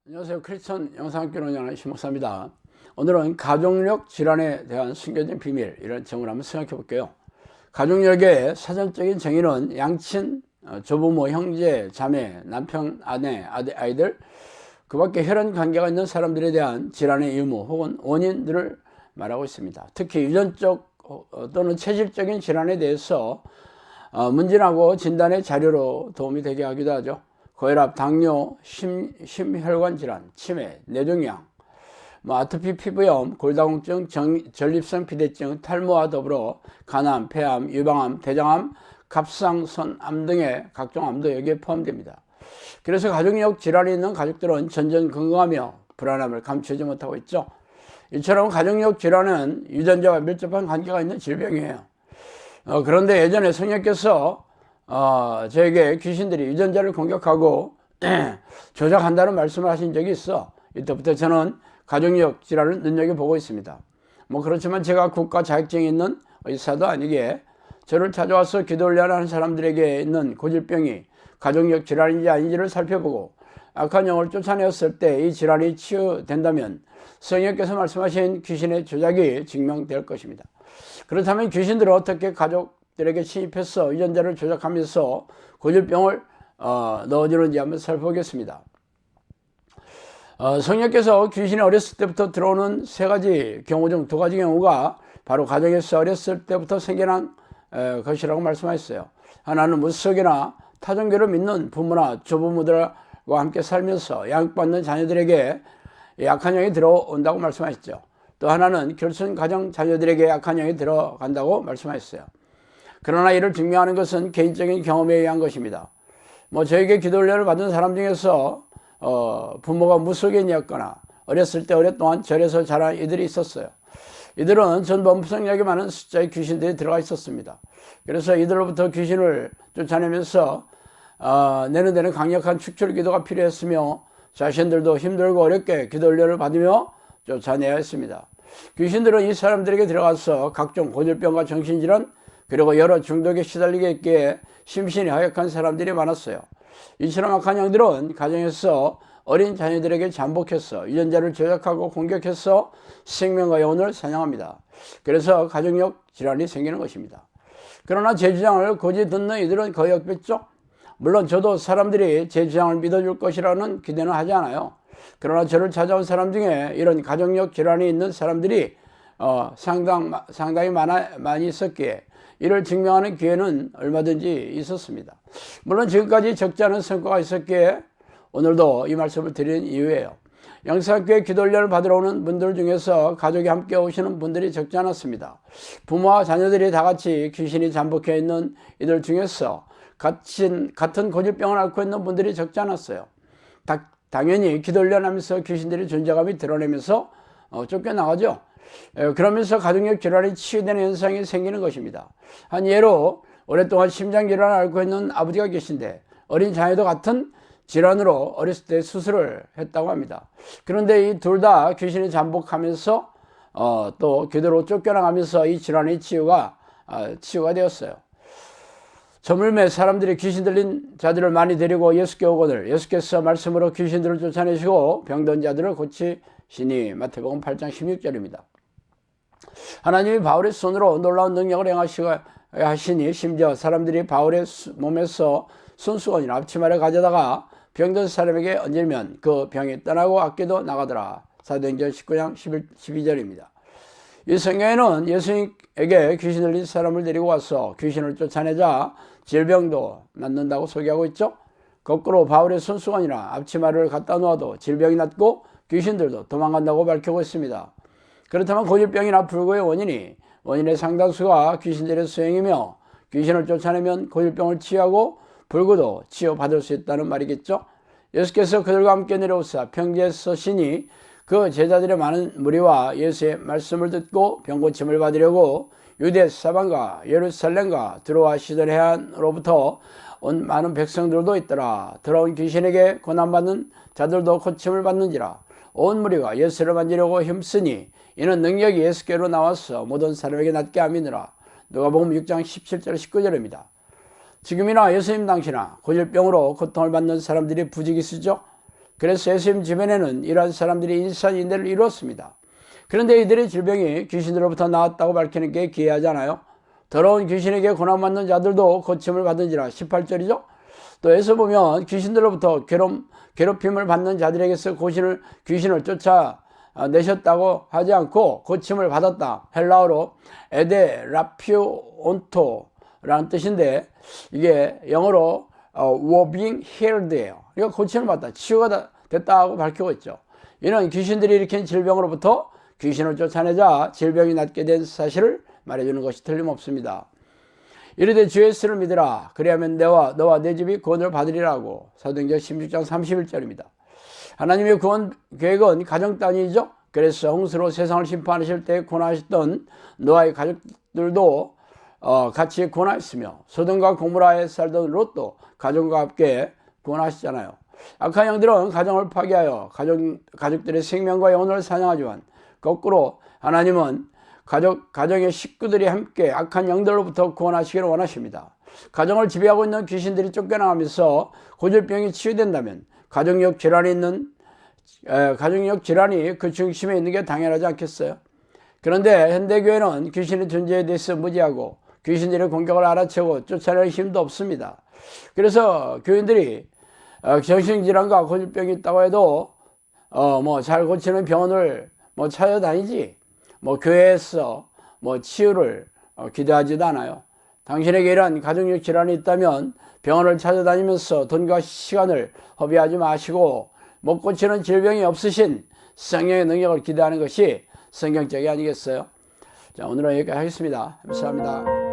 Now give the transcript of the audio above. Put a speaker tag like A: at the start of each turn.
A: 안녕하세요. 크리스천 영상학교 운영하는 심목사입니다. 오늘은 가족력 질환에 대한 숨겨진 비밀, 이런 제목을 한번 생각해 볼게요. 가족력의 사전적인 정의는 양친, 조부모, 형제, 자매, 남편, 아내, 아이들, 그 밖에 혈연 관계가 있는 사람들에 대한 질환의 유무 혹은 원인들을 말하고 있습니다. 특히 유전적 또는 체질적인 질환에 대해서 문진하고 진단의 자료로 도움이 되게 하기도 하죠. 고혈압, 당뇨, 심혈관 질환, 치매, 뇌종양, 아토피 피부염, 골다공증, 전립선 비대증, 탈모와 더불어 간암, 폐암, 유방암, 대장암, 갑상선암 등의 각종 암도 여기에 포함됩니다. 그래서 가족력 질환이 있는 가족들은 전전 건강하며 불안함을 감추지 못하고 있죠. 이처럼 가족력 질환은 유전자와 밀접한 관계가 있는 질병이에요. 그런데 예전에 성령께서 저에게 귀신들이 유전자를 공격하고 조작한다는 말씀을 하신 적이 있어. 이때부터 저는 가족력 질환을 눈여겨보고 있습니다. 그렇지만 제가 국가 자격증이 있는 의사도 아니게 저를 찾아와서 기도 훈련하는 사람들에게 있는 고질병이 가족력 질환인지 아닌지를 살펴보고 악한 영을 쫓아내었을 때 이 질환이 치유된다면 성령께서 말씀하신 귀신의 조작이 증명될 것입니다. 그렇다면 귀신들은 어떻게 가족들에게 침입해서 유전자를 조작하면서 고질병을 넣어주는지 한번 살펴보겠습니다. 성령께서 귀신이 어렸을 때부터 들어오는 세 가지 경우 중 두 가지 경우가 바로 가정에서 어렸을 때부터 생겨난 것이라고 말씀하셨어요. 하나는 무속이나 타종교를 믿는 부모나 조부모들과 함께 살면서 양육받는 자녀들에게 악한 영이 들어온다고 말씀하셨죠. 또 하나는 결혼 가정 자녀들에게 악한 영이 들어간다고 말씀하셨어요. 그러나 이를 증명하는 것은 개인적인 경험에 의한 것입니다. 저에게 기도 훈련을 받은 사람 중에서 부모가 무속인이었거나 어렸을 때 오랫동안 절에서 자란 이들이 있었어요. 이들은 전부 엄청나게 많은 숫자의 귀신들이 들어가 있었습니다. 그래서 이들로부터 귀신을 쫓아내면서 내는 데는 강력한 축출 기도가 필요했으며 자신들도 힘들고 어렵게 기도 훈련을 받으며 쫓아내야 했습니다. 귀신들은 이 사람들에게 들어가서 각종 고질병과 정신질환 그리고 여러 중독에 시달리게 했기에 심신이 허약한 사람들이 많았어요. 이처럼 악한 영들은 가정에서 어린 자녀들에게 잠복해서 유전자를 조작하고 공격해서 생명과 영혼을 사냥합니다. 그래서 가족력 질환이 생기는 것입니다. 그러나 제 주장을 고지 듣는 이들은 거의 없겠죠. 물론 저도 사람들이 제 주장을 믿어줄 것이라는 기대는 하지 않아요. 그러나 저를 찾아온 사람 중에 이런 가족력 질환이 있는 사람들이 상당히 많이 있었기에 이를 증명하는 기회는 얼마든지 있었습니다. 물론 지금까지 적지 않은 성과가 있었기에 오늘도 이 말씀을 드리는 이유예요. 영상교회 기도 훈련을 받으러 오는 분들 중에서 가족이 함께 오시는 분들이 적지 않았습니다. 부모와 자녀들이 다 같이 귀신이 잠복해 있는 이들 중에서 같은 고질병을 앓고 있는 분들이 적지 않았어요. 당연히 기도 훈련하면서 귀신들이 존재감이 드러내면서 쫓겨나가죠. 그러면서 가족력 질환이 치유되는 현상이 생기는 것입니다. 한 예로 오랫동안 심장질환을 앓고 있는 아버지가 계신데 어린 자녀도 같은 질환으로 어렸을 때 수술을 했다고 합니다. 그런데 이 둘 다 귀신이 잠복하면서 또 기도로 쫓겨나가면서 이 질환의 치유가 되었어요. 저물매 사람들이 귀신 들린 자들을 많이 데리고 예수께 오거늘 예수께서 말씀으로 귀신들을 쫓아내시고 병든 자들을 고치시니 마태복음 8장 16절입니다. 하나님이 바울의 손으로 놀라운 능력을 행하시니 심지어 사람들이 바울의 몸에서 손수건이나 앞치마를 가져다가 병든 사람에게 얹으면 그 병이 떠나고 악귀도 나가더라. 사도행전 19장 12절입니다. 이 성경에는 예수님에게 귀신 들린 사람을 데리고 와서 귀신을 쫓아내자 질병도 낫는다고 소개하고 있죠. 거꾸로 바울의 손수건이나 앞치마를 갖다 놓아도 질병이 낫고 귀신들도 도망간다고 밝히고 있습니다. 그렇다면 고질병이나 불구의 원인의 상당수가 귀신들의 수행이며 귀신을 쫓아내면 고질병을 치유하고 불구도 치유받을 수 있다는 말이겠죠. 예수께서 그들과 함께 내려오사 평지에 서시니 그 제자들의 많은 무리와 예수의 말씀을 듣고 병고침을 받으려고 유대 사방과 예루살렘과 두로와 시돈 해안으로부터 온 많은 백성들도 있더라. 들어온 귀신에게 고난받는 자들도 고침을 받는지라. 온 무리가 예수를 만지려고 힘쓰니 이는 능력이 예수께로 나와서 모든 사람에게 낫게 함이니라. 누가복음 6장 17절 19절입니다. 지금이나 예수님 당시나 고질병으로 고통을 받는 사람들이 부지기수죠. 그래서 예수님 주변에는 이러한 사람들이 인산인대를 이루었습니다. 그런데 이들의 질병이 귀신으로부터 나왔다고 밝히는 게 기이하잖아요. 더러운 귀신에게 고난받는 자들도 고침을 받은지라 18절이죠. 또 에서 보면 귀신들로부터 괴롭힘을 받는 자들에게서 귀신을 쫓아내셨다고 하지 않고 고침을 받았다. 헬라어로 에데라피온토라는 뜻인데 이게 영어로 were being healed예요. 그러니까 고침을 받다, 치유가 됐다고 밝히고 있죠. 이는 귀신들이 일으킨 질병으로부터 귀신을 쫓아내자 질병이 낫게 된 사실을 말해주는 것이 틀림없습니다. 이르되 주 예수를 믿으라. 그리하면 너와 내 집이 구원을 받으리라고. 사도행전 16장 31절입니다. 하나님의 구원 계획은 가정 단위이죠. 그래서 홍수로 세상을 심판하실 때 구원하셨던 노아의 가족들도 같이 구원하였으며 소돔과 고모라에 살던 롯도 가정과 함께 구원하시잖아요. 악한 영들은 가정을 파괴하여 가족들의 생명과 영혼을 사냥하지만 거꾸로 하나님은 가정의 식구들이 함께 악한 영들로부터 구원하시기를 원하십니다. 가정을 지배하고 있는 귀신들이 쫓겨나가면서 고질병이 치유된다면 가정력 질환이 그 중심에 있는 게 당연하지 않겠어요? 그런데 현대교회는 귀신의 존재에 대해서 무지하고 귀신들의 공격을 알아채고 쫓아낼 힘도 없습니다. 그래서 교인들이 정신질환과 고질병이 있다고 해도 잘 고치는 병원을 찾아다니지 교회에서 치유를 기대하지도 않아요. 당신에게 이러한 가정력 질환이 있다면 병원을 찾아다니면서 돈과 시간을 허비하지 마시고 못 고치는 질병이 없으신 성령의 능력을 기대하는 것이 성경적이 아니겠어요? 자, 오늘은 여기까지 하겠습니다. 감사합니다.